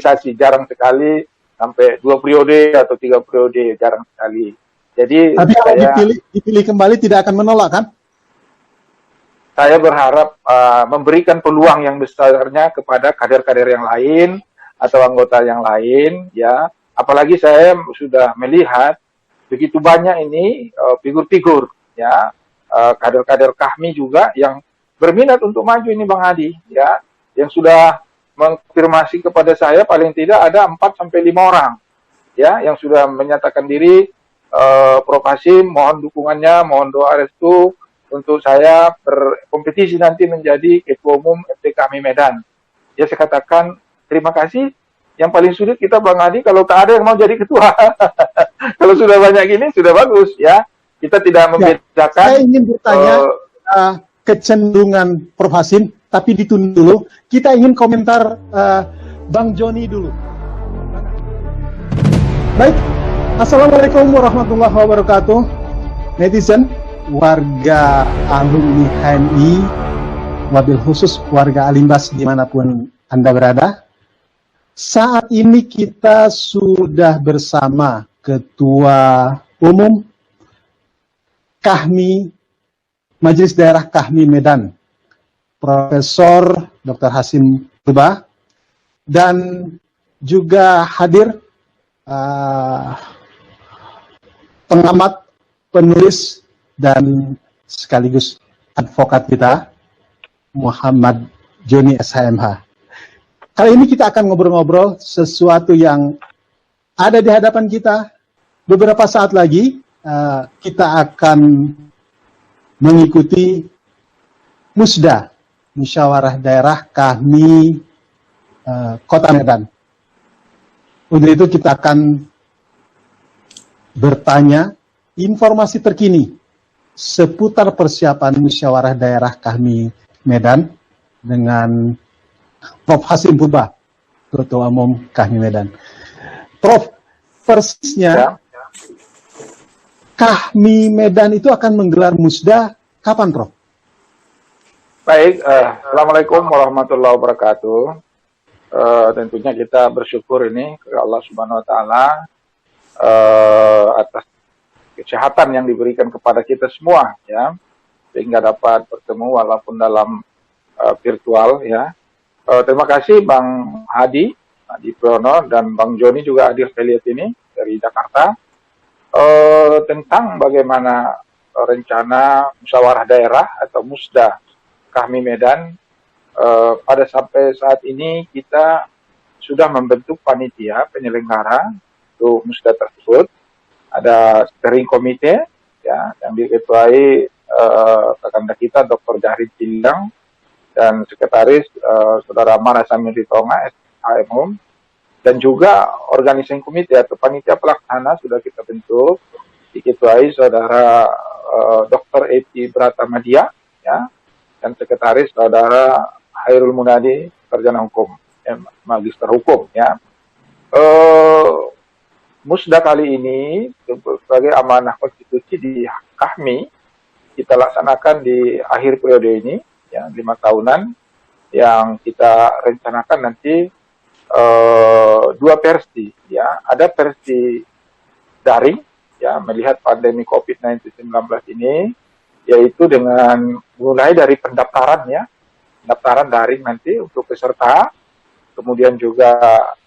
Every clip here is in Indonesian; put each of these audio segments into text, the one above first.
organisasi, jarang sekali sampai 2 periode atau 3 periode, jarang sekali. Jadi tapi kalau dipilih kembali tidak akan menolak kan? Saya berharap memberikan peluang yang besarnya kepada kader-kader yang lain atau anggota yang lain, ya. Apalagi saya sudah melihat begitu banyak ini figur-figur, ya, kader-kader KHMI juga yang berminat untuk maju ini, Bang Hadi, ya, yang sudah mengkonfirmasi kepada saya paling tidak ada 4-5 orang, ya, yang sudah menyatakan diri. Prof Hasim, mohon dukungannya, mohon doa restu untuk saya berkompetisi nanti menjadi Ketua Umum FT KHMI Medan. Ya, saya katakan terima kasih. Yang paling sulit kita, Bang Hadi, kalau tak ada yang mau jadi ketua. Kalau sudah banyak gini sudah bagus, ya. Kita tidak membedakan. Saya ingin bertanya kecenderungan Prof Hasim, tapi ditunda dulu. Kita ingin komentar Bang Joni dulu. Baik, Assalamualaikum warahmatullahi wabarakatuh, netizen, warga alumni HMI, wabil khusus warga Alimbas dimanapun Anda berada. Saat ini kita sudah bersama Ketua Umum KHMI, Majelis Daerah KHMI Medan, Profesor Dr. Hasim Purba, dan juga hadir pengamat, penulis, dan sekaligus advokat kita, Muhammad Joni SHMH. Kali ini kita akan ngobrol-ngobrol sesuatu yang ada di hadapan kita. Beberapa saat lagi kita akan mengikuti Musda, Musyawarah Daerah KHMI Kota Medan. Untuk itu kita akan bertanya informasi terkini seputar persiapan Musyawarah Daerah KHMI Medan dengan Prof Hasim Purba, Ketua Umum KHMI Medan. Prof, persisnya KHMI Medan itu akan menggelar Musda kapan, Prof? Baik, Assalamualaikum warahmatullahi wabarakatuh. Tentunya kita bersyukur ini ke Allah Subhanahu Wa Taala atas kesehatan yang diberikan kepada kita semua, ya, sehingga dapat bertemu walaupun dalam virtual, ya. Terima kasih Bang Hadi Prono dan Bang Joni juga hadir saya lihat ini dari Jakarta tentang bagaimana rencana musyawarah daerah atau Musda KHMI Medan. Pada sampai saat ini kita sudah membentuk panitia penyelenggara untuk Musda tersebut. Ada steering committee, ya, yang diketuai kakanda kita Dr. Jahrid Tindang dan sekretaris Saudara Mara Samir Ritonga SHM, dan juga organizing committee atau panitia pelaksana sudah kita bentuk, diketuai Saudara Dr. Eti Bratamadia, ya, dan sekretaris Saudara Hairul Munadi, sarjana hukum, magister hukum, ya. Musda kali ini sebagai amanah konstitusi di KHMI kita laksanakan di akhir periode ini, ya, 5 tahunan, yang kita rencanakan nanti 2 versi, ya. Ada versi daring, ya, melihat pandemi COVID-19 ini, yaitu dengan mulai dari pendaftaran, ya, pendaftaran daring nanti untuk peserta, kemudian juga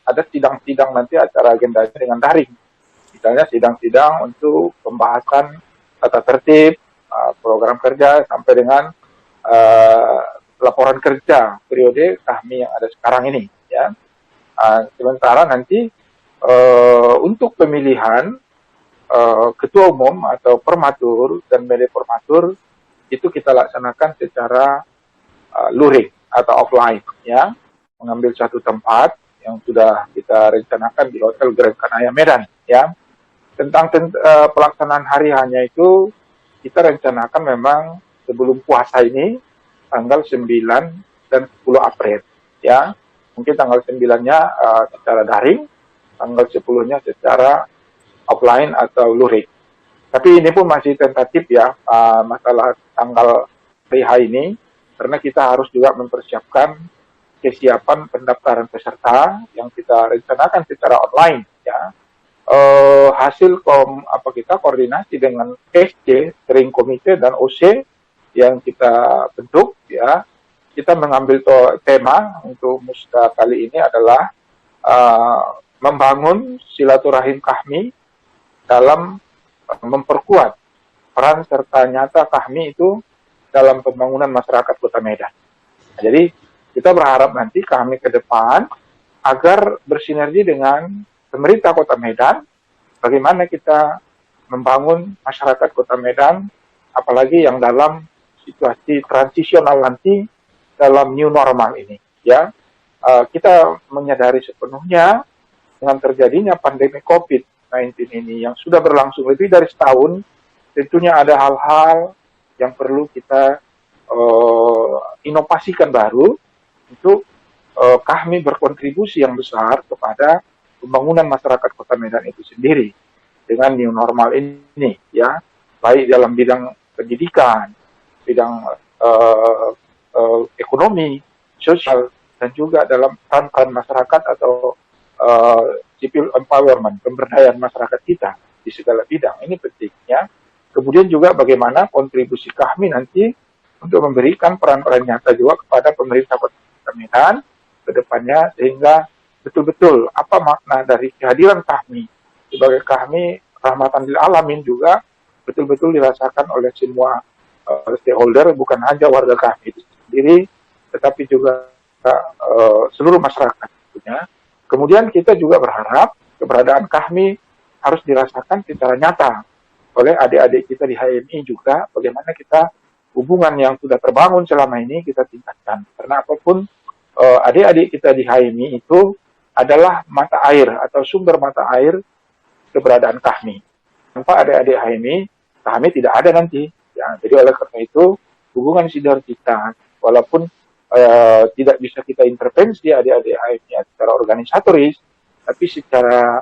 ada sidang-sidang nanti acara agendanya dengan daring, misalnya sidang-sidang untuk pembahasan tata tertib, program kerja sampai dengan laporan kerja periode KHMI yang ada sekarang ini, ya. Sementara nanti untuk pemilihan ketua umum atau permatur dan mele permatur itu kita laksanakan secara luring atau offline, ya, mengambil satu tempat yang sudah kita rencanakan di Hotel Grand Kanaya Medan, ya. Tentang pelaksanaan hari hanya itu kita rencanakan memang sebelum puasa ini tanggal 9 dan 10 April, ya. Mungkin tanggal 9-nya secara daring, tanggal 10-nya secara offline atau luring. Tapi ini pun masih tentatif, ya, masalah tanggal hari ini, karena kita harus juga mempersiapkan kesiapan pendaftaran peserta yang kita rencanakan secara online, ya. Hasil kita koordinasi dengan SC, Steering Committee dan OC yang kita bentuk, ya. Kita mengambil tema untuk musda kali ini adalah membangun silaturahim Kahmi dalam memperkuat peran serta nyata Kahmi itu dalam pembangunan masyarakat Kota Medan. Jadi kita berharap nanti Kahmi ke depan agar bersinergi dengan pemerintah Kota Medan, bagaimana kita membangun masyarakat Kota Medan, apalagi yang dalam situasi transisional nanti dalam new normal ini, ya. Kita menyadari sepenuhnya dengan terjadinya pandemi COVID-19 ini yang sudah berlangsung lebih dari setahun, tentunya ada hal-hal yang perlu kita inovasikan baru untuk kami berkontribusi yang besar kepada pembangunan masyarakat Kota Medan itu sendiri dengan new normal ini, ya, baik dalam bidang pendidikan, bidang ekonomi, sosial, dan juga dalam peran masyarakat atau civil empowerment, pemberdayaan masyarakat kita di segala bidang. Ini pentingnya. Kemudian juga bagaimana kontribusi kami nanti untuk memberikan peran-peran nyata juga kepada pemerintah Kota Medan ke depannya, sehingga betul-betul apa makna dari kehadiran kami sebagai kami rahmatan lil alamin juga betul-betul dirasakan oleh semua stakeholder, bukan hanya warga kami itu sendiri, tetapi juga seluruh masyarakat. Kemudian kita juga berharap keberadaan kami harus dirasakan secara nyata oleh adik-adik kita di HMI juga, bagaimana kita hubungan yang sudah terbangun selama ini kita tingkatkan. Karena apapun adik-adik kita di HMI itu adalah mata air atau sumber mata air keberadaan kami. Tanpa adik-adik HMI, kami tidak ada nanti. Ya, jadi oleh karena itu hubungan sinergitas, walaupun tidak bisa kita intervensi adik-adik HMI secara organisatoris, tapi secara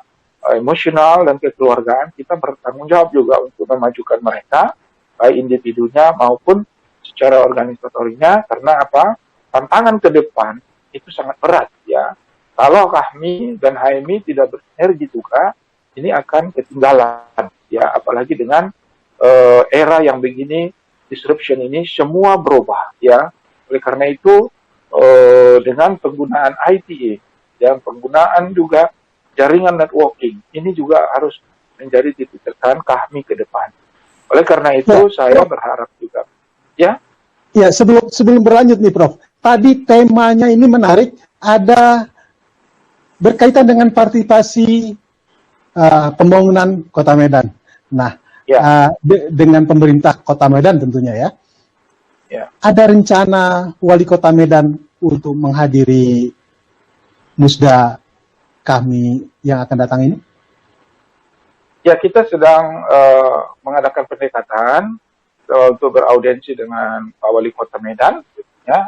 emosional dan kekeluargaan kita bertanggung jawab juga untuk memajukan mereka, baik individunya maupun secara organisatorinya. Karena apa? Tantangan ke depan itu sangat berat, ya. Kalau kami dan HMI tidak bersinergi juga, ini akan ketinggalan, ya. Apalagi dengan era yang begini, disruption ini semua berubah, ya. Oleh karena itu dengan penggunaan ITA, ya, penggunaan juga jaringan networking, ini juga harus menjadi titik tekan kami ke depan. Oleh karena itu saya berharap juga, ya. Ya, sebelum berlanjut nih Prof, tadi temanya ini menarik, ada berkaitan dengan partisipasi pembangunan Kota Medan. Nah, ya. Dengan pemerintah Kota Medan tentunya, ya. Ya. Ada rencana Wali Kota Medan untuk menghadiri musda kami yang akan datang ini? Ya, kita sedang mengadakan pendekatan untuk beraudiensi dengan Pak Wali Kota Medan,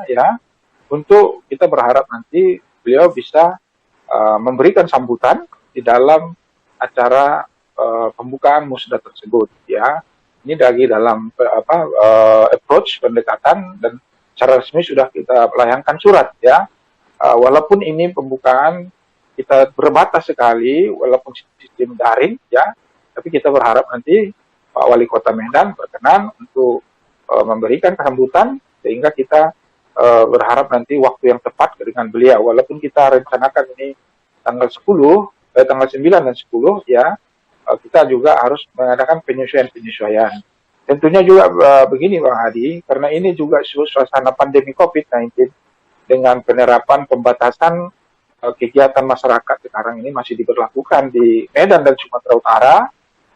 ya, untuk kita berharap nanti beliau bisa memberikan sambutan di dalam acara pembukaan musda tersebut, ya. Ini lagi dalam approach pendekatan dan secara resmi sudah kita layangkan surat, ya. Walaupun ini pembukaan kita berbatas sekali, walaupun sistem daring, ya, tapi kita berharap nanti Pak Wali Kota Medan berkenan untuk memberikan sambutan, sehingga kita berharap nanti waktu yang tepat dengan beliau. Walaupun kita rencanakan ini tanggal 9 dan 10, ya, kita juga harus mengadakan penyesuaian. Tentunya juga begini Bang Hadi, karena ini juga suasana pandemi COVID-19 dengan penerapan pembatasan kegiatan masyarakat sekarang ini masih diberlakukan di Medan dan Sumatera Utara,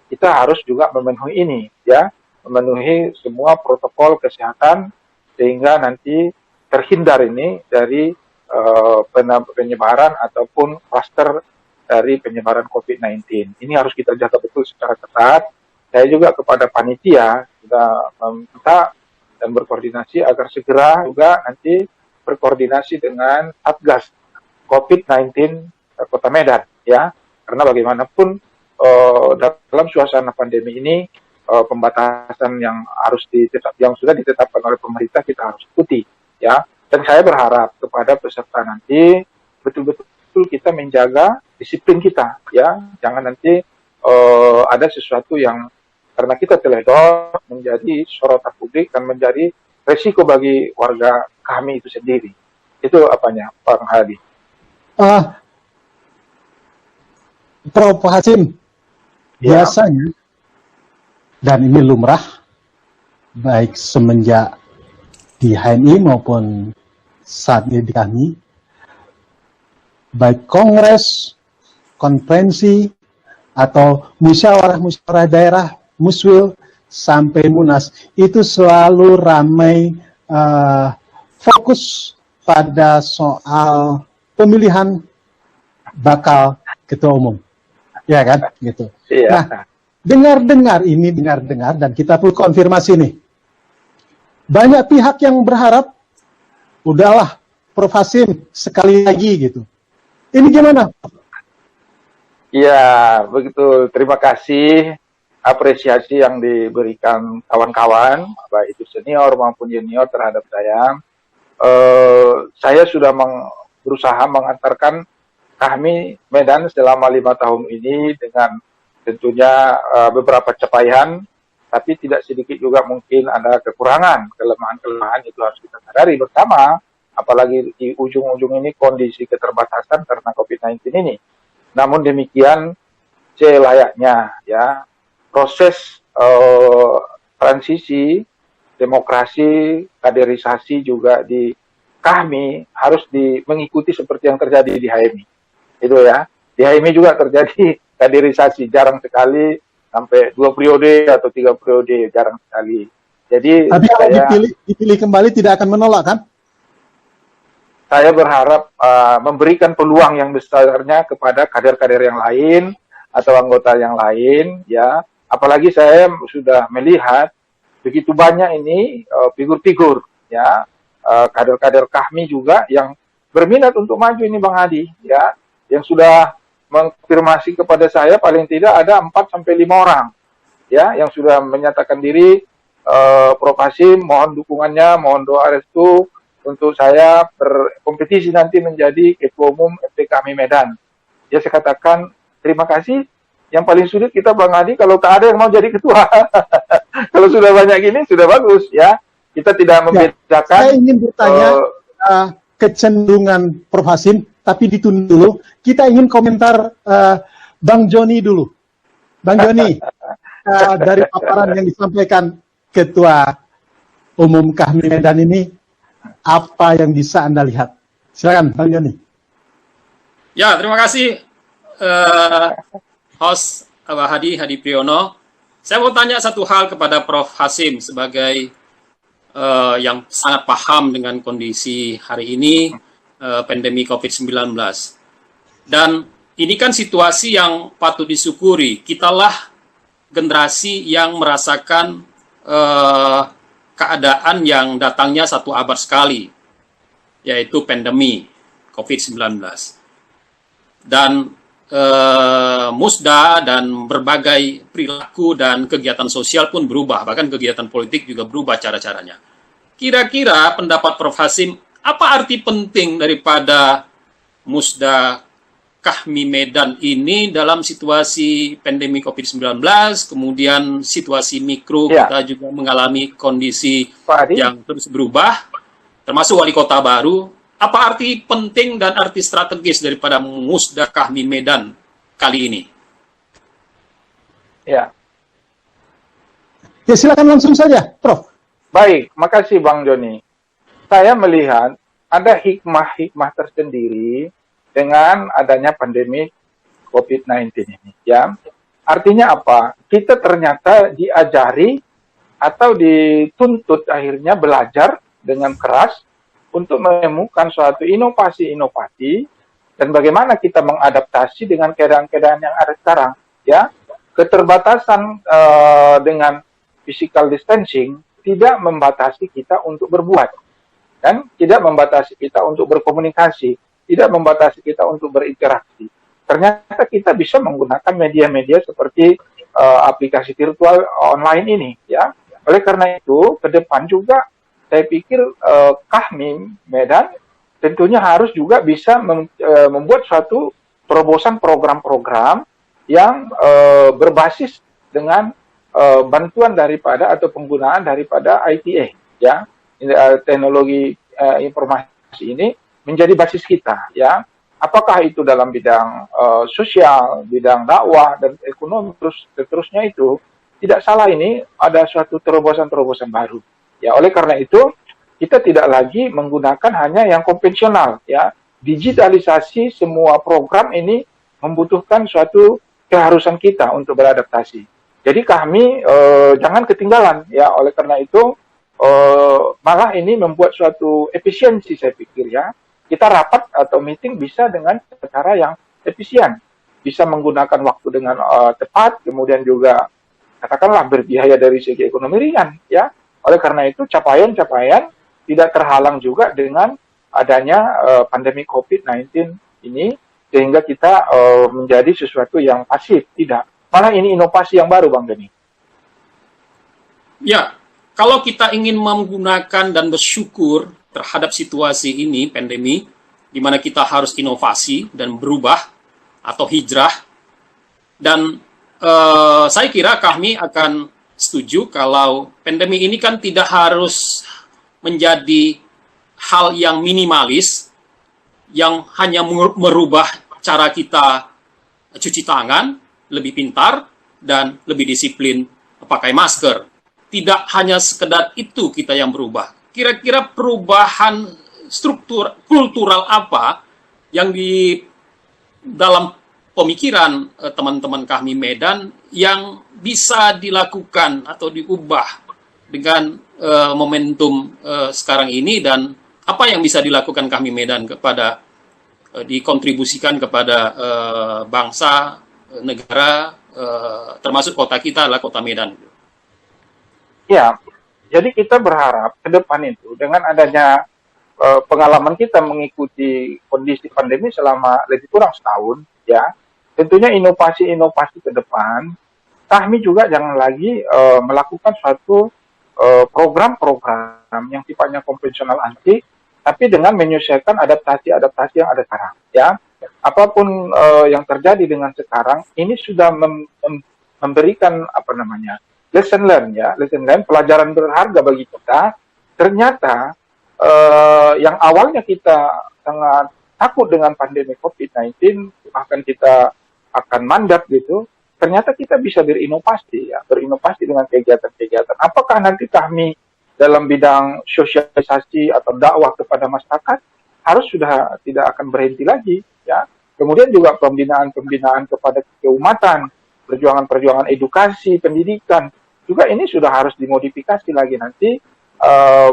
kita harus juga memenuhi ini, ya, memenuhi semua protokol kesehatan sehingga nanti terhindar ini dari penyebaran ataupun klaster dari penyebaran COVID-19. Ini harus kita jaga betul secara ketat. Saya juga kepada panitia sudah meminta dan berkoordinasi agar segera juga nanti berkoordinasi dengan Satgas COVID-19 Kota Medan, ya, karena bagaimanapun dalam suasana pandemi ini pembatasan yang sudah ditetapkan oleh pemerintah kita harus ikuti, ya. Dan saya berharap kepada peserta nanti betul-betul kita menjaga disiplin kita, ya. Jangan nanti ada sesuatu yang karena kita teledor menjadi sorotan publik dan menjadi resiko bagi warga kami itu sendiri. Itu apanya, Pak Hadi? Ah, Prof. Hasim, Ya. biasanya, dan ini lumrah, baik semenjak di HMI maupun saat ini di kami, baik kongres, konferensi, atau musyawarah daerah, muswil, sampai munas, itu selalu ramai fokus pada soal pemilihan bakal ketua umum. Ya kan, gitu. Iya. Nah, dengar-dengar, dan kita perlu konfirmasi nih. Banyak pihak yang berharap, udahlah, Prof. Hasim sekali lagi gitu. Ini gimana? Ya, begitu. Terima kasih apresiasi yang diberikan kawan-kawan, baik itu senior maupun junior terhadap saya. Saya sudah berusaha mengantarkan kami Medan selama 5 tahun ini dengan tentunya beberapa capaian, tapi tidak sedikit juga mungkin ada kekurangan, kelemahan-kelemahan itu harus kita sadari bersama, apalagi di ujung-ujung ini kondisi keterbatasan karena COVID-19 ini. Namun demikian, selayaknya ya proses transisi demokrasi, kaderisasi juga di kami harus mengikuti seperti yang terjadi di HMI. Itu ya. Di HMI juga terjadi kaderisasi, jarang sekali sampai 2 periode atau 3 periode, jarang sekali. Jadi Tapi kalau saya dipilih kembali tidak akan menolak kan? saya berharap memberikan peluang yang besarnya kepada kader-kader yang lain atau anggota yang lain, ya. Apalagi saya sudah melihat begitu banyak ini figur-figur, ya, kader-kader kami juga yang berminat untuk maju ini, Bang Hadi, ya, yang sudah mengkonfirmasi kepada saya paling tidak ada 4 sampai 5 orang, ya, yang sudah menyatakan diri, Prof. Hasim, mohon dukungannya, mohon doa restu untuk saya berkompetisi nanti menjadi ketua umum FPKMI Medan. Ya, saya katakan terima kasih. Yang paling sulit kita, Bang Hadi, kalau tak ada yang mau jadi ketua. Kalau sudah banyak gini sudah bagus, ya. Kita tidak membedakan. Saya ingin bertanya kecenderungan Prof. Hasim, tapi ditunda dulu. Kita ingin komentar Bang Joni dulu. Bang Joni, dari paparan yang disampaikan Ketua Umum KHMI Medan ini, apa yang bisa Anda lihat? Silakan, Bang Joni. Ya, terima kasih host Hadi Priyono. Saya mau tanya satu hal kepada Prof. Hasim sebagai yang sangat paham dengan kondisi hari ini, pandemi COVID-19. Dan ini kan situasi yang patut disyukuri. Kitalah generasi yang merasakan keadaan yang datangnya satu abad sekali, yaitu pandemi COVID-19. Dan musda dan berbagai perilaku dan kegiatan sosial pun berubah, bahkan kegiatan politik juga berubah cara-caranya. Kira-kira pendapat Prof. Hasim, apa arti penting daripada musda KHMI Medan ini dalam situasi pandemi COVID-19, kemudian situasi mikro kita juga mengalami kondisi yang terus berubah, termasuk wali kota baru. Apa arti penting dan arti strategis daripada musda KHMI Medan kali ini? Ya. Ya, silakan langsung saja, Prof. Baik, makasih Bang Joni. Saya melihat ada hikmah-hikmah tersendiri dengan adanya pandemi COVID-19 ini, ya. Artinya apa? Kita ternyata diajari atau dituntut akhirnya belajar dengan keras untuk menemukan suatu inovasi-inovasi dan bagaimana kita mengadaptasi dengan keadaan-keadaan yang ada sekarang, ya. Keterbatasan dengan physical distancing tidak membatasi kita untuk berbuat, dan tidak membatasi kita untuk berkomunikasi, tidak membatasi kita untuk berinteraksi. Ternyata kita bisa menggunakan media-media seperti aplikasi virtual online ini, ya. Oleh karena itu, ke depan juga saya pikir kami Medan tentunya harus juga bisa membuat suatu terobosan program-program yang berbasis dengan bantuan daripada atau penggunaan daripada ITA, ya, teknologi informasi ini menjadi basis kita, ya. Apakah itu dalam bidang sosial, bidang dakwah dan ekonomi, terusnya itu tidak salah, ini ada suatu terobosan-terobosan baru. Ya, oleh karena itu kita tidak lagi menggunakan hanya yang konvensional, ya. Digitalisasi semua program ini membutuhkan suatu keharusan kita untuk beradaptasi. Jadi kami jangan ketinggalan, ya. Oleh karena itu malah ini membuat suatu efisiensi, saya pikir, ya. Kita rapat atau meeting bisa dengan cara yang efisien, bisa menggunakan waktu dengan tepat, kemudian juga katakanlah berbiaya dari segi ekonomi ringan, ya. Oleh karena itu capaian-capaian tidak terhalang juga dengan adanya pandemi COVID-19 ini, sehingga kita menjadi sesuatu yang pasif, tidak. Malah ini inovasi yang baru, Bang Deni. Ya, kalau kita ingin menggunakan dan bersyukur terhadap situasi ini, pandemi, di mana kita harus inovasi dan berubah atau hijrah, dan saya kira kami akan setuju kalau pandemi ini kan tidak harus menjadi hal yang minimalis, yang hanya merubah cara kita cuci tangan, lebih pintar, dan lebih disiplin pakai masker. Tidak hanya sekedar itu kita yang berubah. Kira-kira perubahan struktur kultural apa yang di dalam pemikiran teman-teman kami Medan yang bisa dilakukan atau diubah dengan momentum sekarang ini, dan apa yang bisa dilakukan kami Medan kepada dikontribusikan kepada bangsa, negara, termasuk kota kita adalah kota Medan. Ya, jadi kita berharap ke depan itu dengan adanya pengalaman kita mengikuti kondisi pandemi selama lebih kurang setahun, ya, tentunya inovasi-inovasi ke depan, kami juga jangan lagi melakukan suatu program-program yang sifatnya konvensional anti, tapi dengan menyesuaikan adaptasi-adaptasi yang ada sekarang, ya. Apapun yang terjadi dengan sekarang, ini sudah memberikan apa namanya, lesson learn, ya, lesson learn, pelajaran berharga bagi kita. Ternyata yang awalnya kita sangat takut dengan pandemi COVID-19, bahkan kita akan mandek gitu, ternyata kita bisa berinovasi, ya, berinovasi dengan kegiatan-kegiatan. Apakah nanti kami dalam bidang sosialisasi atau dakwah kepada masyarakat harus sudah tidak akan berhenti lagi, ya. Kemudian juga pembinaan-pembinaan kepada keumatan, perjuangan-perjuangan edukasi, pendidikan, juga ini sudah harus dimodifikasi lagi nanti,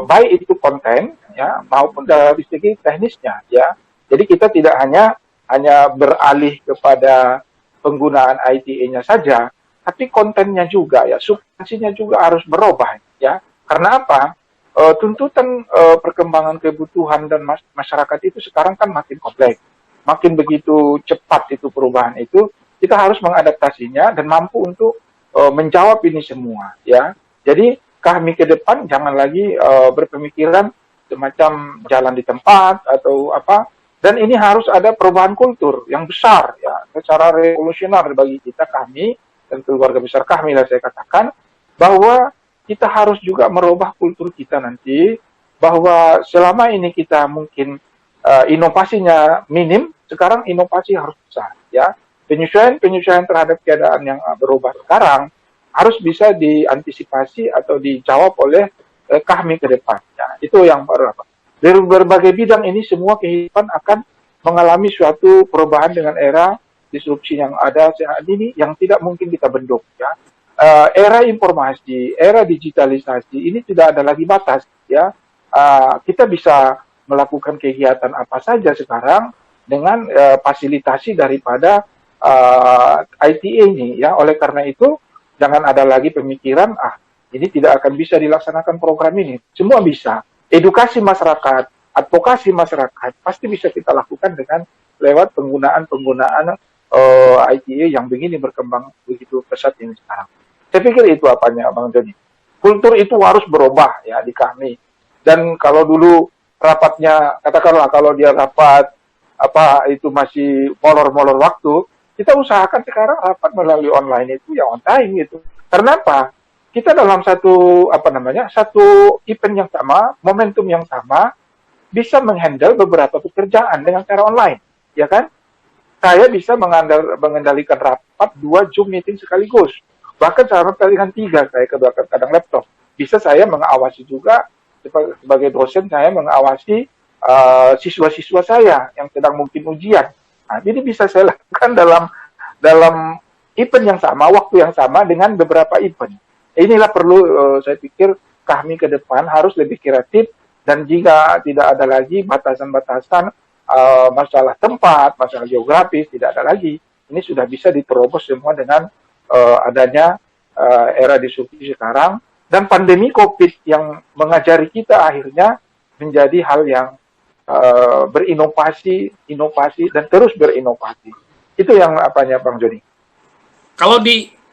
baik itu konten, ya, maupun dari segi teknisnya, ya. Jadi kita tidak hanya beralih kepada penggunaan ITA-nya saja, tapi kontennya juga, ya, substansinya juga harus berubah, ya. Karena apa? Tuntutan perkembangan kebutuhan dan masyarakat itu sekarang kan makin kompleks, makin begitu cepat itu perubahan itu, kita harus mengadaptasinya dan mampu untuk menjawab ini semua, ya. Jadi kami ke depan jangan lagi berpemikiran semacam jalan di tempat atau apa, dan ini harus ada perubahan kultur yang besar, ya, secara revolusioner bagi kita, kami dan keluarga besar kami lah saya katakan, bahwa kita harus juga merubah kultur kita nanti, bahwa selama ini kita mungkin inovasinya minim, sekarang inovasi harus besar, ya. Penyesuaian terhadap keadaan yang berubah sekarang harus bisa diantisipasi atau dijawab oleh kami ke depan. Ya, itu yang pertama. Dari berbagai bidang ini semua kehidupan akan mengalami suatu perubahan dengan era disrupsi yang ada saat ini yang tidak mungkin kita bendung. Ya. Era informasi, era digitalisasi ini tidak ada lagi batas. Ya. Kita bisa melakukan kegiatan apa saja sekarang dengan fasilitasi daripada ITA ini, ya. Oleh karena itu jangan ada lagi pemikiran ini tidak akan bisa dilaksanakan program ini. Semua bisa. Edukasi masyarakat, advokasi masyarakat pasti bisa kita lakukan dengan lewat penggunaan ITA yang begini berkembang begitu pesat ini sekarang. Saya pikir itu apanya, Bang Joni. Kultur itu harus berubah, ya, di kami. Dan kalau dulu rapatnya, katakanlah kalau dia rapat apa itu masih molor-molor waktu, kita usahakan sekarang rapat melalui online itu ya on time gitu. Karena apa? Kita dalam satu apa namanya satu event yang sama, momentum yang sama, bisa menghandle beberapa pekerjaan dengan cara online, ya kan? Saya bisa mengendalikan rapat 2 Zoom meeting sekaligus. Bahkan sampai dengan 3 saya ke belakang kadang laptop. Bisa saya mengawasi juga sebagai dosen, saya mengawasi siswa-siswa saya yang sedang mungkin ujian. Nah, jadi bisa saya lakukan dalam event yang sama, waktu yang sama dengan beberapa event. Inilah perlu saya pikir kami ke depan harus lebih kreatif, dan jika tidak ada lagi batasan-batasan masalah tempat, masalah geografis, tidak ada lagi. Ini sudah bisa diterobos semua dengan adanya era disrupsi sekarang, dan pandemi COVID yang mengajari kita akhirnya menjadi hal yang berinovasi, inovasi, dan terus berinovasi. Itu yang apanya Bang Joni. Kalau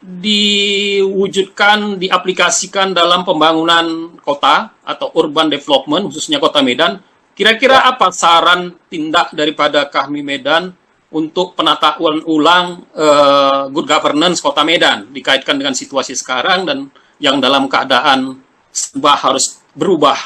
diwujudkan, diaplikasikan dalam pembangunan kota atau urban development, khususnya Kota Medan, kira-kira apa saran tindak daripada Kahmi Medan untuk penataan ulang good governance Kota Medan dikaitkan dengan situasi sekarang dan yang dalam keadaan serba harus berubah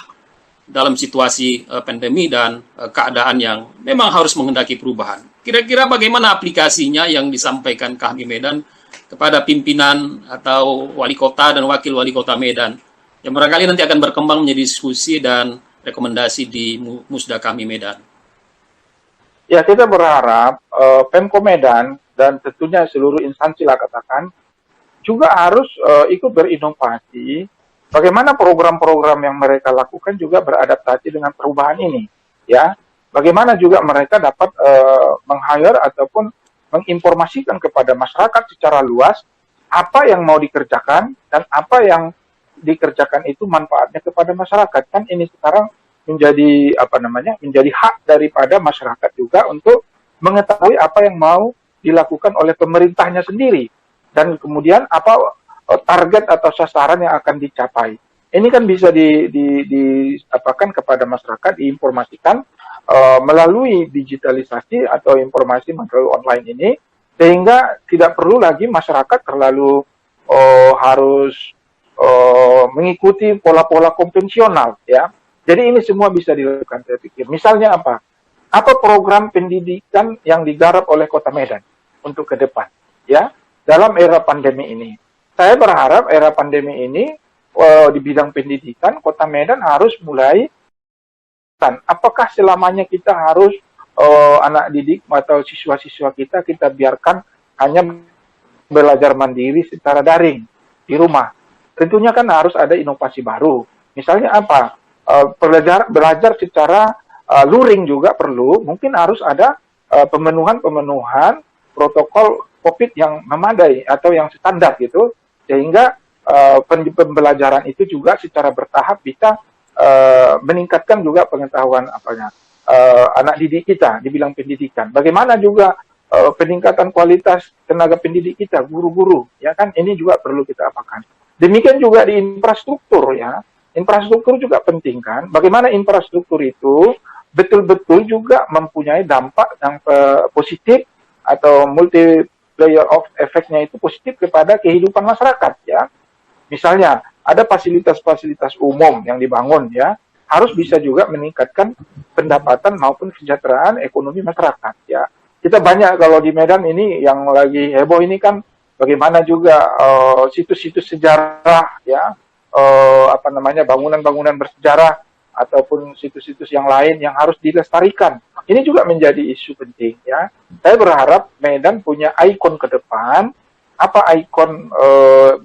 dalam situasi pandemi dan keadaan yang memang harus menghendaki perubahan. Kira-kira bagaimana aplikasinya yang disampaikan Kahmi Medan kepada pimpinan atau wali kota dan wakil wali kota Medan, yang barangkali nanti akan berkembang menjadi diskusi dan rekomendasi di Musda Kahmi Medan. Ya, kita berharap Pemko Medan dan tentunya seluruh instansi lah katakan juga harus ikut berinovasi. Bagaimana program-program yang mereka lakukan juga beradaptasi dengan perubahan ini, ya. Bagaimana juga mereka dapat meng-hire ataupun menginformasikan kepada masyarakat secara luas apa yang mau dikerjakan dan apa yang dikerjakan itu manfaatnya kepada masyarakat. Kan ini sekarang menjadi apa namanya menjadi hak daripada masyarakat juga untuk mengetahui apa yang mau dilakukan oleh pemerintahnya sendiri, dan kemudian apa target atau sasaran yang akan dicapai. Ini kan bisa diapakan kepada masyarakat, diinformasikan melalui digitalisasi atau informasi melalui online ini, sehingga tidak perlu lagi masyarakat terlalu harus mengikuti pola-pola konvensional, ya. Jadi ini semua bisa dilakukan, saya pikir. Misalnya apa? Apa program pendidikan yang digarap oleh Kota Medan untuk ke depan, ya, dalam era pandemi ini? Saya berharap era pandemi ini di bidang pendidikan Kota Medan harus mulai. Apakah selamanya kita harus anak didik atau siswa-siswa kita biarkan hanya belajar mandiri secara daring di rumah? Tentunya kan harus ada inovasi baru. Misalnya apa? Belajar secara luring juga perlu. Mungkin harus ada pemenuhan protokol COVID yang memadai atau yang standar gitu, sehingga pembelajaran itu juga secara bertahap bisa meningkatkan juga pengetahuan anak didik kita di bidang pendidikan. Bagaimana juga peningkatan kualitas tenaga pendidik kita, guru-guru, ya kan, ini juga perlu kita apakan. Demikian juga di infrastruktur, ya. Infrastruktur juga penting kan. Bagaimana infrastruktur itu betul-betul juga mempunyai dampak yang positif atau multiplier of efeknya itu positif kepada kehidupan masyarakat, ya. Misalnya ada fasilitas-fasilitas umum yang dibangun, ya, harus bisa juga meningkatkan pendapatan maupun kesejahteraan ekonomi masyarakat, ya. Kita banyak kalau di Medan ini yang lagi heboh ini kan bagaimana juga situs-situs sejarah, ya, bangunan-bangunan bersejarah ataupun situs-situs yang lain yang harus dilestarikan. Ini juga menjadi isu penting, ya. Saya berharap Medan punya ikon ke depan. Apa ikon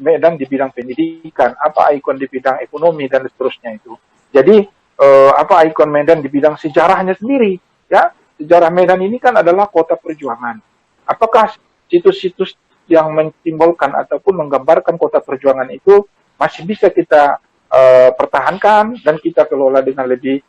Medan di bidang pendidikan, apa ikon di bidang ekonomi, dan seterusnya itu. Jadi apa ikon Medan di bidang sejarahnya sendiri, ya. Sejarah Medan ini kan adalah kota perjuangan. Apakah situs-situs yang mensimbolkan ataupun menggambarkan kota perjuangan itu masih bisa kita pertahankan dan kita kelola dengan lebih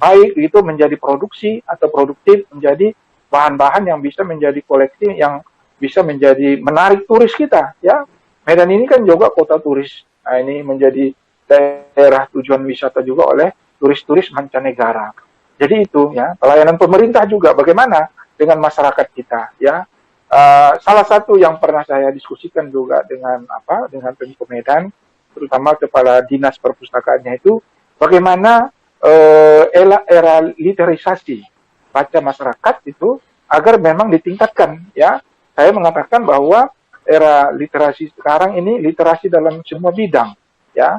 baik, gitu, menjadi produksi atau produktif, menjadi bahan-bahan yang bisa menjadi koleksi yang bisa menjadi menarik turis kita, ya. Medan ini kan juga kota turis. Nah, ini menjadi daerah tujuan wisata juga oleh turis-turis mancanegara. Jadi itu ya, pelayanan pemerintah juga bagaimana dengan masyarakat kita ya. Salah satu yang pernah saya diskusikan juga dengan Pemko Medan, terutama kepala dinas perpustakaannya itu, bagaimana era literisasi baca masyarakat itu agar memang ditingkatkan ya. Saya mengatakan bahwa era literasi sekarang ini literasi dalam semua bidang ya.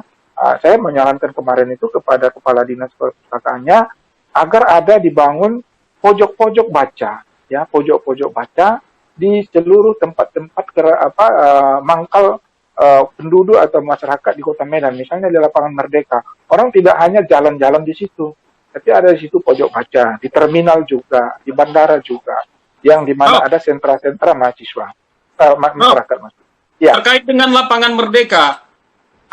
Saya menyarankan kemarin itu kepada kepala dinas perpustakaannya agar ada dibangun pojok-pojok baca ya, pojok-pojok baca di seluruh tempat-tempat mangkal penduduk atau masyarakat di Kota Medan, misalnya di Lapangan Merdeka. Orang tidak hanya jalan-jalan di situ, tapi ada di situ pojok baca, di terminal juga, di bandara juga, yang di mana ada sentra-sentra mahasiswa, masyarakat. Ya. Terkait dengan Lapangan Merdeka,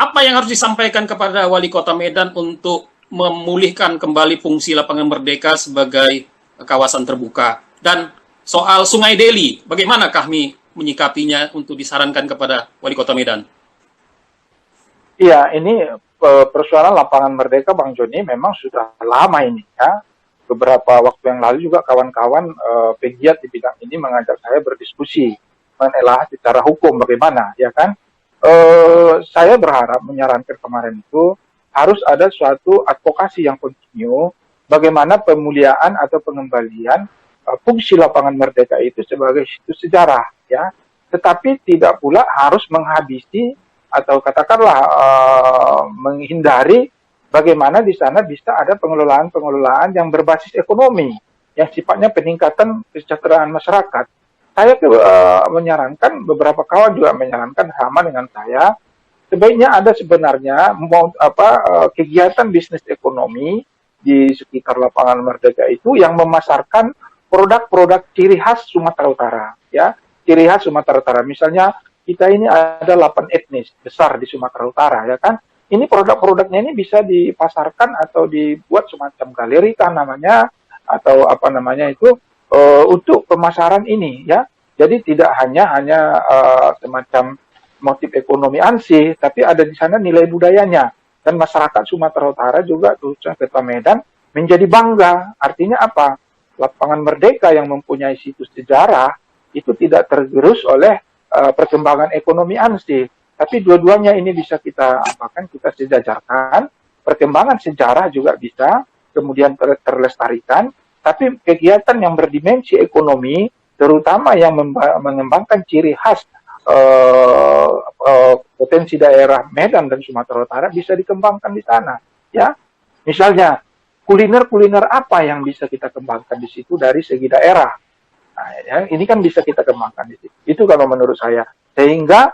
apa yang harus disampaikan kepada Wali Kota Medan untuk memulihkan kembali fungsi Lapangan Merdeka sebagai kawasan terbuka? Dan soal Sungai Deli, bagaimana kami menyikapinya untuk disarankan kepada Wali Kota Medan? Iya, ini persoalan Lapangan Merdeka, Bang Joni, memang sudah lama ini ya. Beberapa waktu yang lalu juga kawan-kawan pegiat di bidang ini mengajak saya berdiskusi menelaah secara hukum bagaimana, ya kan? Saya berharap menyarankan kemarin itu harus ada suatu advokasi yang kontinu bagaimana pemuliaan atau pengembalian fungsi Lapangan Merdeka itu sebagai situs sejarah ya, tetapi tidak pula harus menghabisi atau katakanlah menghindari bagaimana di sana bisa ada pengelolaan yang berbasis ekonomi yang sifatnya peningkatan kesejahteraan masyarakat. Saya menyarankan, beberapa kawan juga menyarankan sama dengan saya, sebaiknya ada sebenarnya kegiatan bisnis ekonomi di sekitar Lapangan Merdeka itu yang memasarkan produk-produk ciri khas Sumatera Utara, ya, ciri khas Sumatera Utara. Misalnya kita ini ada 8 etnis besar di Sumatera Utara, ya kan? Ini produk-produknya ini bisa dipasarkan atau dibuat semacam galeri kan namanya, atau apa namanya itu untuk pemasaran ini, ya. Jadi tidak hanya semacam motif ekonomi ansih, tapi ada di sana nilai budayanya. Dan masyarakat Sumatera Utara juga, khususnya Kota Medan, menjadi bangga. Artinya apa? Lapangan Merdeka yang mempunyai situs sejarah itu tidak tergerus oleh perkembangan ekonomi ansih, tapi dua-duanya ini bisa kita sejajarkan. Perkembangan sejarah juga bisa kemudian terlestarikan, tapi kegiatan yang berdimensi ekonomi, terutama yang mengembangkan ciri khas potensi daerah Medan dan Sumatera Utara bisa dikembangkan di sana. Ya, misalnya kuliner apa yang bisa kita kembangkan di situ dari segi daerah. Nah, ya, ini kan bisa kita kembangkan di situ. Itu kalau menurut saya. Sehingga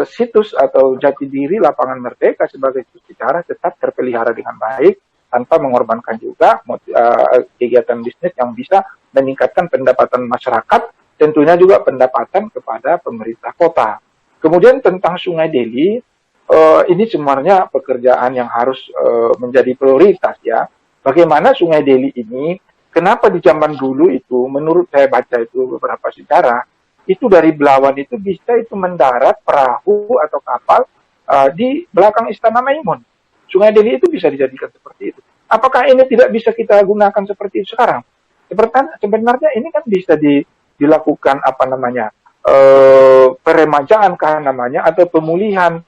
situs atau jati diri Lapangan Merdeka sebagai situs sejarah tetap terpelihara dengan baik tanpa mengorbankan juga kegiatan bisnis yang bisa meningkatkan pendapatan masyarakat, tentunya juga pendapatan kepada pemerintah kota. Kemudian tentang Sungai Deli, ini sebenarnya pekerjaan yang harus menjadi prioritas ya. Bagaimana Sungai Deli ini, kenapa di zaman dulu itu, menurut saya baca itu beberapa sejarah, itu dari Belawan itu bisa itu mendarat perahu atau kapal di belakang Istana Maimun. Sungai Deli itu bisa dijadikan seperti itu. Apakah ini tidak bisa kita gunakan seperti itu sekarang? Sebenarnya ini kan bisa dilakukan peremajaan kan namanya, atau pemulihan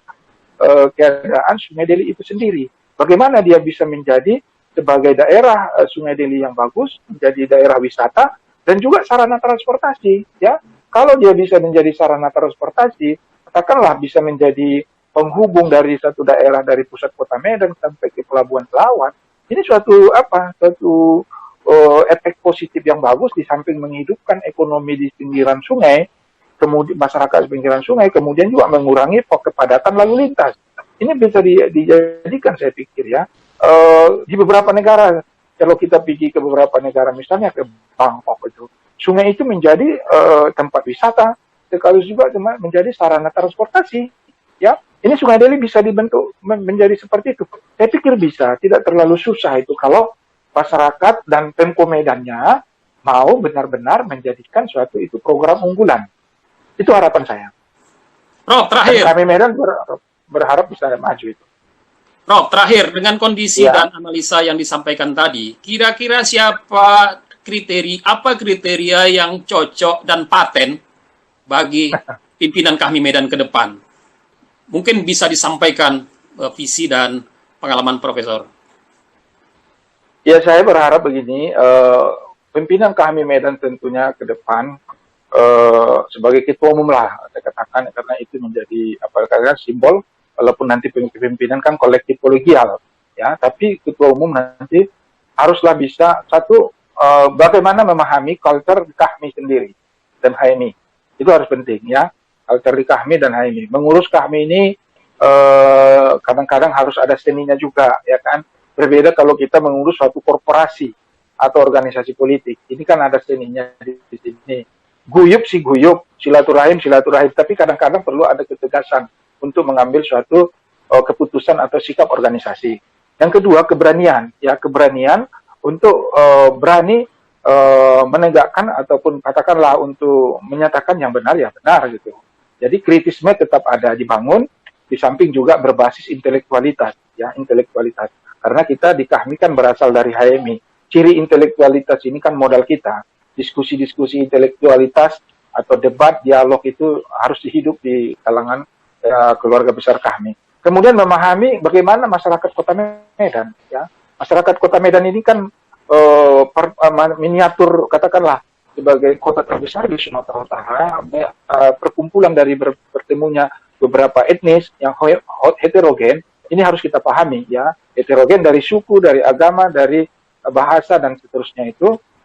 keadaan Sungai Deli itu sendiri. Bagaimana dia bisa menjadi sebagai daerah Sungai Deli yang bagus, menjadi daerah wisata dan juga sarana transportasi. Ya, kalau dia bisa menjadi sarana transportasi, katakanlah bisa menjadi penghubung dari satu daerah dari pusat kota Medan sampai ke Pelabuhan Pelawan. Ini suatu efek positif yang bagus di samping menghidupkan ekonomi di pinggiran sungai, kemudian masyarakat di pinggiran sungai, kemudian juga mengurangi kepadatan lalu lintas. Ini bisa dijadikan, saya pikir ya, di beberapa negara. Kalau kita pergi ke beberapa negara, misalnya ke Bangkok itu, sungai itu menjadi tempat wisata, sekaligus juga menjadi sarana transportasi. Ya, ini Sungai Deli bisa dibentuk menjadi seperti itu. Saya pikir bisa, tidak terlalu susah itu kalau masyarakat dan Pemko Medannya mau benar-benar menjadikan suatu itu program unggulan. Itu harapan saya. Prof, terakhir. Dan kami Medan berharap bisa maju itu. Prof, terakhir dengan kondisi Ya. dan analisa yang disampaikan tadi, kira-kira apa kriteria yang cocok dan paten bagi pimpinan kami Medan ke depan? Mungkin bisa disampaikan visi dan pengalaman Profesor. Ya, saya berharap begini, pimpinan kami Medan tentunya ke depan sebagai ketua umum lah, saya katakan, karena itu menjadi karena simbol, walaupun nanti pimpinan kan kolektif kolegial, ya, tapi ketua umum nanti haruslah bisa satu bagaimana memahami culture kami sendiri dan HMI, itu harus penting, ya, culture kami dan HMI. Mengurus kami ini kadang-kadang harus ada seninya juga, ya kan. Berbeda kalau kita mengurus suatu korporasi atau organisasi politik. Ini kan ada seninya di sini. Guyup sih guyup, silaturahim, tapi kadang-kadang perlu ada ketegasan untuk mengambil suatu keputusan atau sikap organisasi. Yang kedua, keberanian, ya, keberanian untuk berani menegakkan ataupun katakanlah untuk menyatakan yang benar ya benar gitu. Jadi kritisme tetap ada dibangun, di samping juga berbasis intelektualitas, ya, intelektualitas. Karena kita di Kahmi kan berasal dari HMI. Ciri intelektualitas ini kan modal kita. Diskusi-diskusi intelektualitas atau debat, dialog itu harus hidup di kalangan keluarga besar Kahmi. Kemudian memahami bagaimana masyarakat Kota Medan, ya. Masyarakat Kota Medan ini kan miniatur, katakanlah, sebagai kota terbesar di Sumatera Utara, perkumpulan dari bertemunya beberapa etnis yang heterogen, ini harus kita pahami, ya, heterogen dari suku, dari agama, dari bahasa dan seterusnya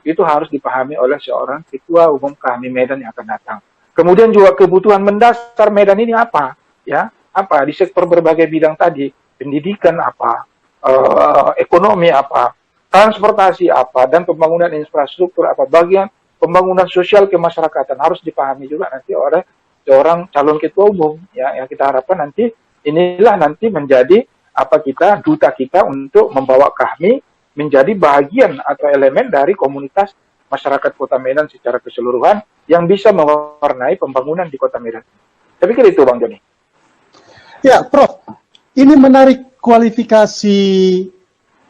itu harus dipahami oleh seorang ketua umum Kahmi Medan yang akan datang. Kemudian juga kebutuhan mendasar Medan ini apa, ya, apa di sektor berbagai bidang tadi, pendidikan apa, ekonomi apa, transportasi apa, dan pembangunan infrastruktur apa, bagian pembangunan sosial kemasyarakatan harus dipahami juga nanti oleh seorang calon ketua umum, ya, yang kita harapkan nanti inilah nanti menjadi duta kita untuk membawa Kahmi menjadi bagian atau elemen dari komunitas masyarakat Kota Medan secara keseluruhan yang bisa mewarnai pembangunan di Kota Medan. Saya pikir itu, Bang Joni. Ya, Prof, ini menarik kualifikasi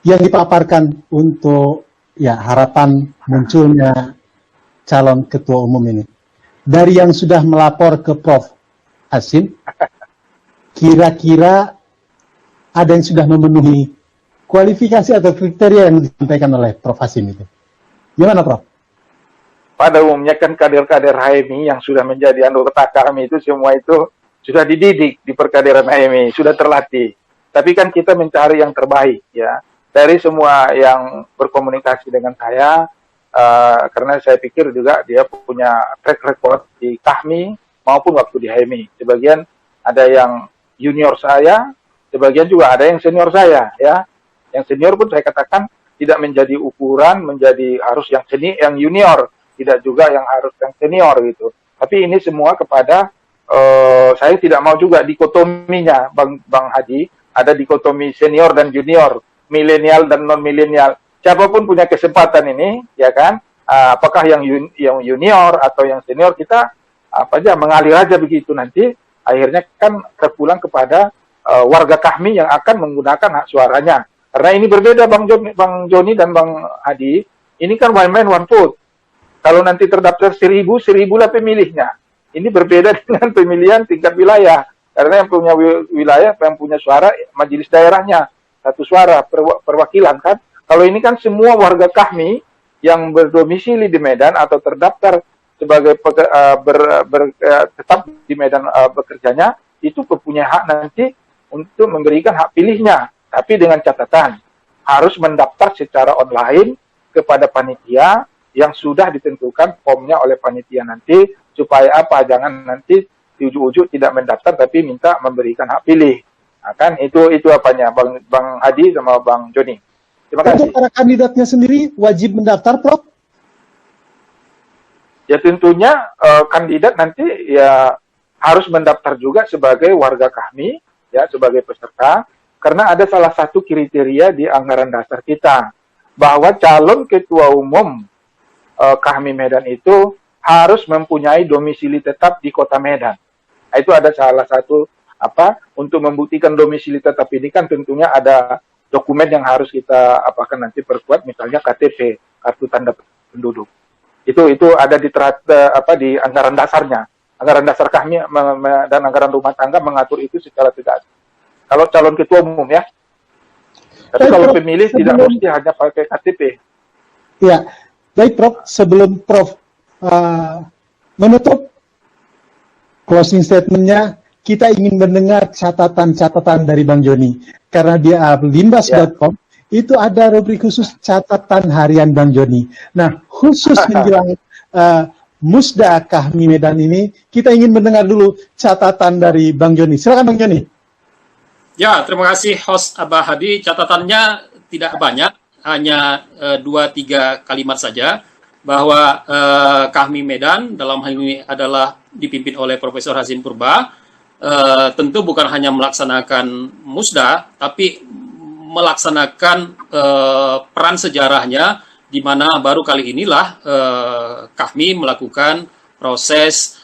yang dipaparkan untuk ya harapan munculnya calon ketua umum ini. Dari yang sudah melapor ke Prof Hasim, kira-kira ada yang sudah memenuhi kualifikasi atau kriteria yang disampaikan oleh Prof Hasim itu. Gimana, Prof? Pada umumnya kan kader-kader HMI yang sudah menjadi anggota kami itu semua itu sudah dididik di perkaderan HMI, sudah terlatih. Tapi kan kita mencari yang terbaik, ya. Dari semua yang berkomunikasi dengan saya, karena saya pikir juga dia punya track record di Kahmi maupun waktu di HMI. Sebagian ada yang junior saya, sebagian juga ada yang senior saya, ya. Yang senior pun saya katakan tidak menjadi ukuran, menjadi harus yang junior, tidak juga yang harus yang senior gitu. Tapi ini semua kepada saya tidak mau juga dikotominya, Bang Hadi, ada dikotomi senior dan junior, milenial dan non milenial. Siapapun punya kesempatan ini, ya kan? Apakah yang junior atau yang senior, kita mengalir aja begitu, nanti akhirnya kan terpulang kepada warga Kahmi yang akan menggunakan hak suaranya. Karena ini berbeda, Bang Joni dan Bang Hadi, ini kan one man one vote. Kalau nanti terdaftar 1000 lah pemilihnya. Ini berbeda dengan pemilihan tingkat wilayah. Karena yang punya wilayah, yang punya suara, majelis daerahnya. Satu suara, perwakilan kan. Kalau ini kan semua warga Kahmi yang berdomisili di Medan atau terdaftar sebagai tetap di Medan bekerjanya, itu punya hak nanti untuk memberikan hak pilihnya. Tapi dengan catatan, harus mendaftar secara online kepada panitia yang sudah ditentukan formnya oleh panitia nanti, supaya apa, jangan nanti di ujung-ujung tidak mendaftar tapi minta memberikan hak pilih. Nah, kan itu apanya, Bang Hadi sama Bang Joni. Terima kasih. Untuk para kandidatnya sendiri wajib mendaftar, Prof? Ya tentunya kandidat nanti ya harus mendaftar juga sebagai warga Kahmi, ya, sebagai peserta, karena ada salah satu kriteria di anggaran dasar kita, bahwa calon ketua umum Kahmi Medan itu harus mempunyai domisili tetap di Kota Medan. Nah, itu ada salah satu untuk membuktikan domisili tetap ini kan tentunya ada dokumen yang harus kita apakan nanti perkuat, misalnya KTP, kartu tanda penduduk. Itu ada di anggaran dasarnya. Anggaran dasar kami dan anggaran rumah tangga mengatur itu secara tegas. Kalau calon ketua umum ya. Tapi kalau pemilih tidak mesti hanya pakai KTP. Ya, baik Prof. Sebelum Prof menutup closing statement-nya, kita ingin mendengar catatan-catatan dari Bang Joni. Karena di limbas.com itu ada rubrik khusus catatan harian Bang Joni. Nah, khusus menjelang Musda Kahmi Medan ini, kita ingin mendengar dulu catatan dari Bang Joni. Silakan Bang Joni. Ya, terima kasih host Abah Hadi. Catatannya tidak banyak, hanya 2-3 kalimat saja. Bahwa Kahmi Medan dalam hal ini adalah dipimpin oleh Profesor Hazim Purba. Tentu bukan hanya melaksanakan Musda, tapi melaksanakan peran sejarahnya, di mana baru kali inilah Kahmi melakukan proses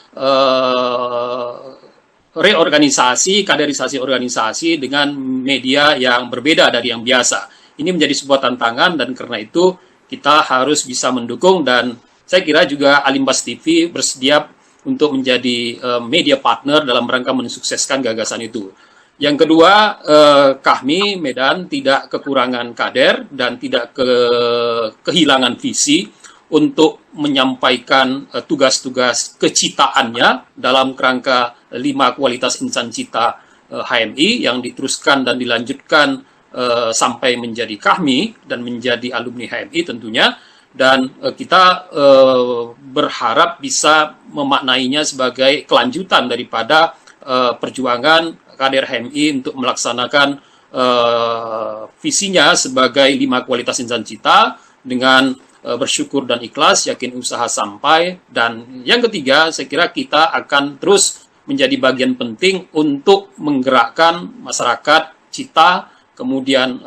reorganisasi, kaderisasi organisasi dengan media yang berbeda dari yang biasa. Ini menjadi sebuah tantangan dan karena itu kita harus bisa mendukung dan saya kira juga Alimbas TV bersedia untuk menjadi media partner dalam rangka mensukseskan gagasan itu. Yang kedua, Kahmi Medan tidak kekurangan kader dan tidak kehilangan visi untuk menyampaikan tugas-tugas kecitaannya dalam kerangka 5 kualitas insan cita HMI yang diteruskan dan dilanjutkan sampai menjadi Kahmi dan menjadi alumni HMI tentunya. Dan kita berharap bisa memaknainya sebagai kelanjutan daripada perjuangan kader HMI untuk melaksanakan visinya sebagai 5 kualitas insan cita dengan bersyukur dan ikhlas, yakin usaha sampai. Dan yang ketiga, saya kira kita akan terus menjadi bagian penting untuk menggerakkan masyarakat cita, kemudian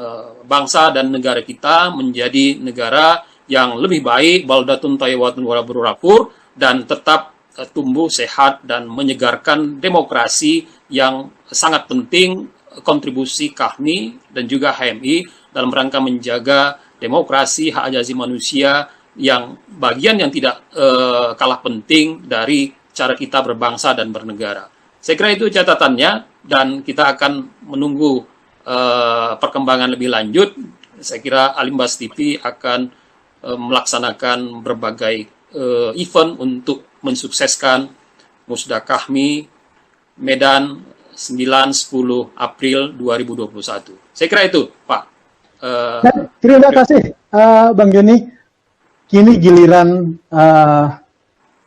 bangsa dan negara kita menjadi negara yang lebih baik, baldatun thayyibun wa rabbur ghafur, dan tetap tumbuh sehat dan menyegarkan demokrasi yang sangat penting, kontribusi Kahmi dan juga HMI dalam rangka menjaga demokrasi, hak asasi manusia yang bagian yang tidak kalah penting dari cara kita berbangsa dan bernegara. Saya kira itu catatannya dan kita akan menunggu perkembangan lebih lanjut. Saya kira Alimbas TV akan melaksanakan berbagai event untuk mensukseskan Musda Kahmi Medan 9-10 April 2021. Saya kira itu, Pak. Terima kasih, Bang Joni. Kini giliran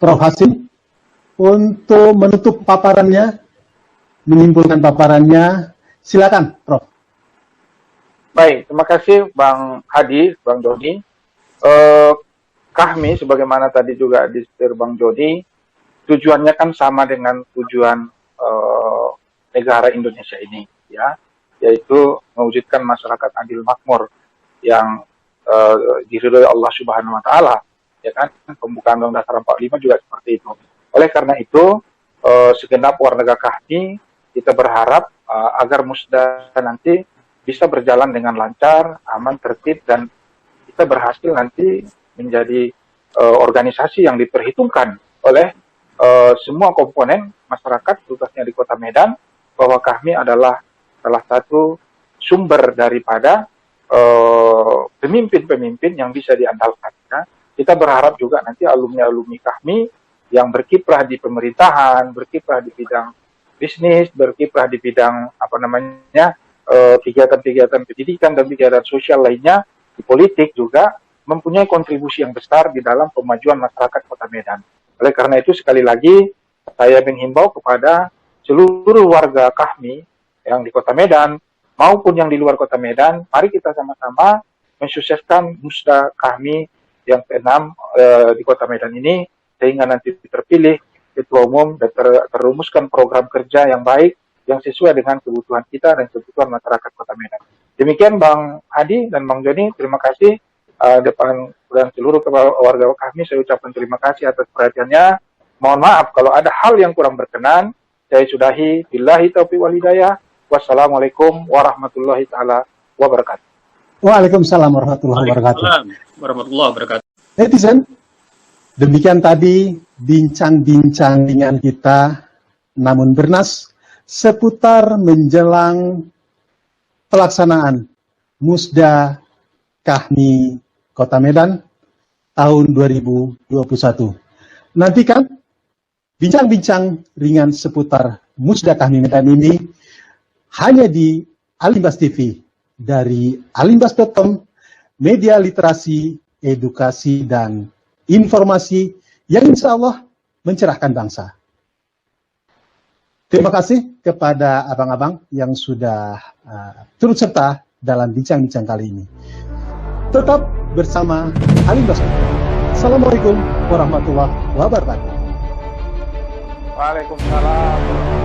Prof. Hazim untuk menutup paparannya, menyimpulkan paparannya. Silakan, Prof. Baik, terima kasih Bang Hadi, Bang Joni. Kahmi, sebagaimana tadi juga disebut Bang Joni, tujuannya kan sama dengan tujuan negara Indonesia ini, ya, yaitu mewujudkan masyarakat adil makmur yang diridhoi Allah Subhanahu Wa Taala, ya kan? Pembukaan Undang Dasar 45 juga seperti itu. Oleh karena itu, segenap warga Kahmi kita berharap agar Musda nanti bisa berjalan dengan lancar, aman, tertib, dan kita berhasil nanti menjadi organisasi yang diperhitungkan oleh semua komponen masyarakat, khususnya di Kota Medan, bahwa Kahmi adalah salah satu sumber daripada pemimpin-pemimpin yang bisa diandalkan. Ya. Kita berharap juga nanti alumni-alumni Kahmi yang berkiprah di pemerintahan, berkiprah di bidang bisnis, berkiprah di bidang kegiatan-kegiatan pendidikan dan kegiatan sosial lainnya, di politik juga mempunyai kontribusi yang besar di dalam pemajuan masyarakat Kota Medan. Oleh karena itu sekali lagi saya menghimbau kepada seluruh warga Kahmi yang di Kota Medan maupun yang di luar Kota Medan, mari kita sama-sama mensukseskan Musda Kahmi yang ke-6 di Kota Medan ini sehingga nanti terpilih ketua umum dan terumuskan program kerja yang baik yang sesuai dengan kebutuhan kita dan kebutuhan masyarakat Kota Medan. Demikian Bang Hadi dan Bang Joni, terima kasih depan dan seluruh warga Kahmi saya ucapkan terima kasih atas perhatiannya. Mohon maaf kalau ada hal yang kurang berkenan, saya sudahi. Billahi taufiq wal hidayah. Wassalamualaikum warahmatullahi taala wabarakatuh. Waalaikumsalam warahmatullahi wabarakatuh. Waalaikumsalam warahmatullahi wabarakatuh. Netizen, demikian tadi bincang-bincang dengan kita, namun bernas, seputar menjelang pelaksanaan Musda Kahmi Kota Medan tahun 2021. Nantikan bincang-bincang ringan seputar Musda Kahmi Medan ini hanya di Alimbas TV dari alimbas.com, media literasi, edukasi, dan informasi yang insya Allah mencerahkan bangsa. Terima kasih kepada abang-abang yang sudah turut serta dalam bincang-bincang kali ini. Tetap bersama Alimbas. Assalamualaikum warahmatullahi wabarakatuh. Waalaikumsalam.